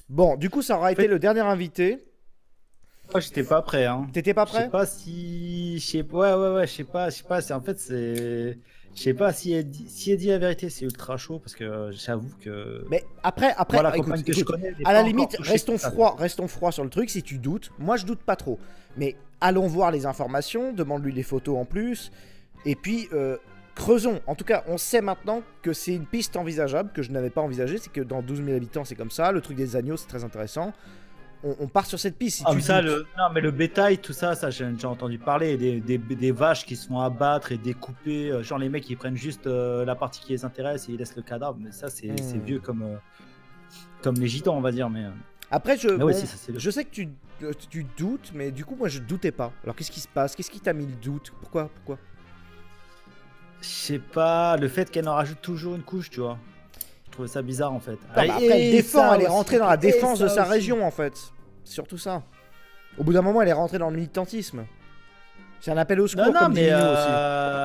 Bon, du coup, ça aura été le dernier invité. Moi, j'étais pas prêt. T'étais pas prêt? Je sais pas si. Ouais, je sais pas. En fait, c'est. Je sais pas si elle dit la vérité, c'est ultra chaud parce que j'avoue que. Mais après, voilà, écoute, je connais, à la limite, restons froid sur le truc si tu doutes. Moi, je doute pas trop. Mais allons voir les informations, demande-lui les photos en plus. Et puis, creusons. En tout cas, on sait maintenant que c'est une piste envisageable, que je n'avais pas envisagée. C'est que dans 12 000 habitants, c'est comme ça. Le truc des agneaux, c'est très intéressant. On part sur cette piste. Si tu doutes. Non, mais le bétail, tout ça, j'ai déjà entendu parler. Des vaches qui se font abattre et découper. Genre les mecs, ils prennent juste la partie qui les intéresse et ils laissent le cadavre. Mais ça, c'est vieux comme les gitans, on va dire. Mais Après, ouais, si, ça, je sais que tu doutes, mais du coup, moi, je doutais pas. Alors, qu'est-ce qui se passe? Qu'est-ce qui t'a mis le doute? Pourquoi? je sais pas, le fait qu'elle en rajoute toujours une couche, tu vois. Je trouvais ça bizarre en fait. Non, bah après, elle défend, elle est rentrée dans la défense de sa aussi. région, en fait. C'est surtout ça. Au bout d'un moment, elle est rentrée dans le militantisme. C'est un appel au secours, Non, comme mais dit Minou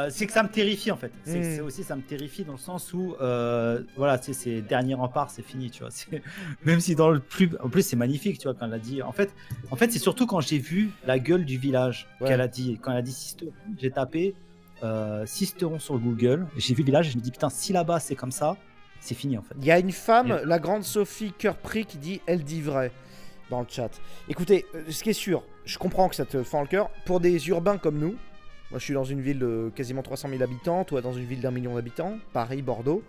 aussi. c'est que ça me terrifie en fait. C'est Mm. aussi ça me terrifie dans le sens où voilà, tu sais, c'est dernier rempart, c'est fini, tu vois. Même si dans le plus, en plus c'est magnifique, tu vois, quand elle a dit. En fait, c'est surtout quand j'ai vu la gueule du village Ouais. qu'elle a dit. Quand elle a dit Sisteron, j'ai tapé Sisteron sur Google, j'ai vu le village et je me dis putain, si là-bas c'est comme ça, c'est fini en fait. Il y a une femme, la grande Sophie Cœur-Pris, qui dit « Elle dit vrai » dans le chat. Écoutez, ce qui est sûr, je comprends que ça te fend le cœur. Pour des urbains comme nous, moi je suis dans une ville de quasiment 300 000 habitants, toi dans une ville d'1 million d'habitants, Paris, Bordeaux,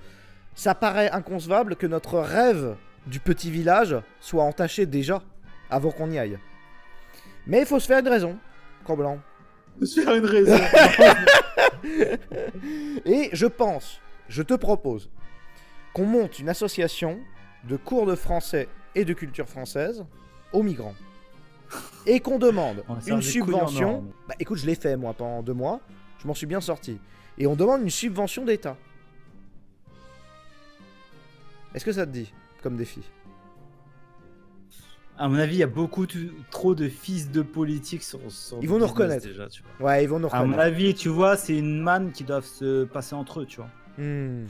ça paraît inconcevable que notre rêve du petit village soit entaché déjà, avant qu'on y aille. Mais il faut se faire une raison, Cro-Blanc. Je faire une raison. Et je te propose qu'on monte une association de cours de français et de culture française aux migrants. Et qu'on demande On va faire une des couilles en or, subvention. mais- Bah écoute, je l'ai fait moi pendant 2 mois. Je m'en suis bien sorti. Et on demande une subvention d'État. Est-ce que ça te dit comme défi? À mon avis, il y a beaucoup trop de fils de politique sur Ils le vont nous business reconnaître. déjà, tu vois. Ouais, ils vont nous À mon reconnaître. avis, tu vois, c'est une manne qui doivent se passer entre eux, tu vois. Hmm.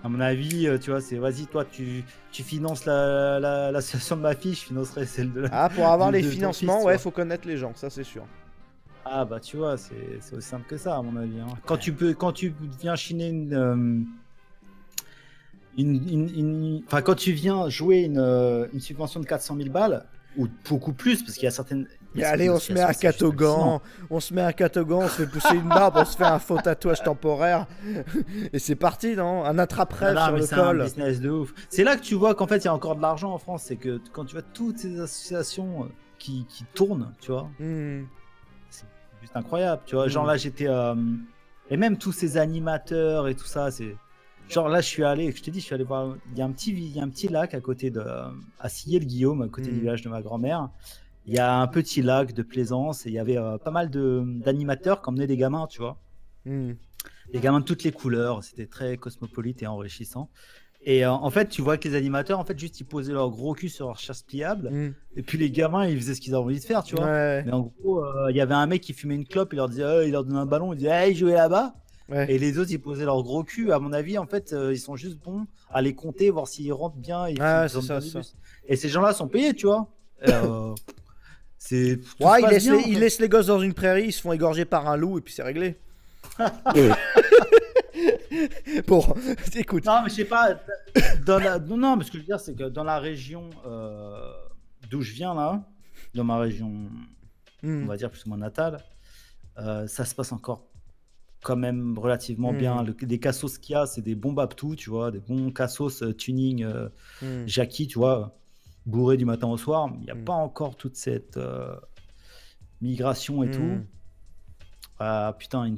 À mon avis, tu vois, c'est vas-y, toi, tu finances l'association de ma fille, je financerai celle de la. Ah, pour avoir de- les de ton financements, fils, tu ouais, vois. faut connaître les gens, ça c'est sûr. Ah, bah, tu vois, c'est aussi simple que ça, à mon avis. Hein. Quand tu viens chiner enfin, quand tu viens jouer une subvention de 400 000 balles, ou beaucoup plus, parce qu'il y a certaines. Et allez, on se met un catogan, on se fait pousser une barbe, on se fait un faux tatouage temporaire, et c'est parti, non? Un attrape-rêve sur le c'est un col. business de ouf. C'est là que tu vois qu'en fait, il y a encore de l'argent en France. C'est que quand tu vois toutes ces associations qui tournent, tu vois, Hmm. c'est juste incroyable. Tu vois, genre là, j'étais. Et même tous ces animateurs et tout ça, c'est. Genre là, je t'ai dit, je suis allé voir. Il y a un petit lac à côté à Sillé-le-Guillaume, à côté du village de ma grand-mère. Il y a un petit lac de plaisance et il y avait pas mal d'animateurs qui emmenaient des gamins, tu vois. Hmm. Des gamins de toutes les couleurs, c'était très cosmopolite et enrichissant. Et en fait, tu vois que les animateurs, en fait, juste ils posaient leur gros cul sur leur chasse pliable. Hmm. Et puis les gamins, ils faisaient ce qu'ils avaient envie de faire, tu vois. Ouais. Mais en gros, il y avait un mec qui fumait une clope, il leur disait, il leur donnait un ballon, il disait, hey, jouez là-bas. Ouais. Et les autres, ils posaient leur gros cul. À mon avis, en fait, ils sont juste bons à les compter, voir s'ils rentrent bien. Et Ah, s'ils c'est rentrent ça, bien c'est du bus. Et ces gens-là sont payés, tu vois. C'est. tout Ouais, se ils passe laissent, bien, en ils fait. laissent les gosses dans une prairie, ils se font égorger par un loup et puis c'est réglé. Bon, écoute. Non, mais je sais pas. Non, mais ce que je veux dire, c'est que dans la région d'où je viens, là, dans ma région, on va dire plus ou moins natale, ça se passe encore quand même relativement bien. Les cassos qu'il y a, c'est des bons babtou, tu vois, des bons cassos tuning Jackie, tu vois, bourrés du matin au soir. Il n'y a pas encore toute cette migration et tout. Putain,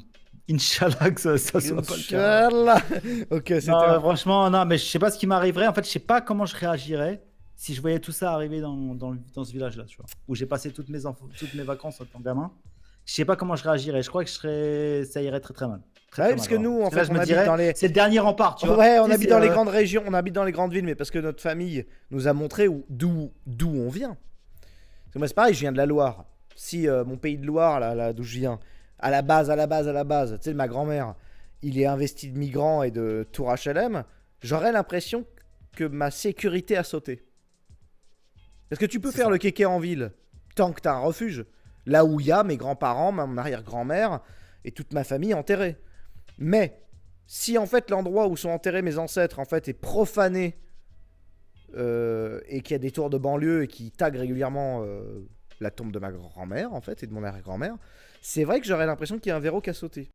Inch'Allah que ça soit pas le cas. Inch'Allah. Ok, c'était. Non, franchement, non, mais je sais pas ce qui m'arriverait. En fait, je sais pas comment je réagirais si je voyais tout ça arriver dans ce village-là, tu vois, où j'ai passé toutes mes vacances en tant que gamin. Je sais pas comment je réagirais. Je crois que ça irait très très mal. Très, Ouais, très parce mal, que nous, alors. en Là, fait, je on me habite dirais, dans les. c'est le dernier rempart, tu vois. Ouais, on Tu sais, habite c'est, dans les grandes régions, on habite dans les grandes villes, mais parce que notre famille nous a montré d'où on vient. Parce que moi, c'est pareil, je viens de la Loire. Si mon pays de Loire, là d'où je viens, à la base, tu sais, ma grand-mère, il est investi de migrants et de tours HLM, j'aurais l'impression que ma sécurité a sauté. Parce que tu peux faire le kéké en ville tant que tu as un refuge. Là où il y a mes grands-parents, mon arrière-grand-mère et toute ma famille enterrée. Mais si en fait l'endroit où sont enterrés mes ancêtres en fait est profané et qu'il y a des tours de banlieue et qui taguent régulièrement la tombe de ma grand-mère en fait et de mon arrière-grand-mère, c'est vrai que j'aurais l'impression qu'il y a un verrou qui a sauté.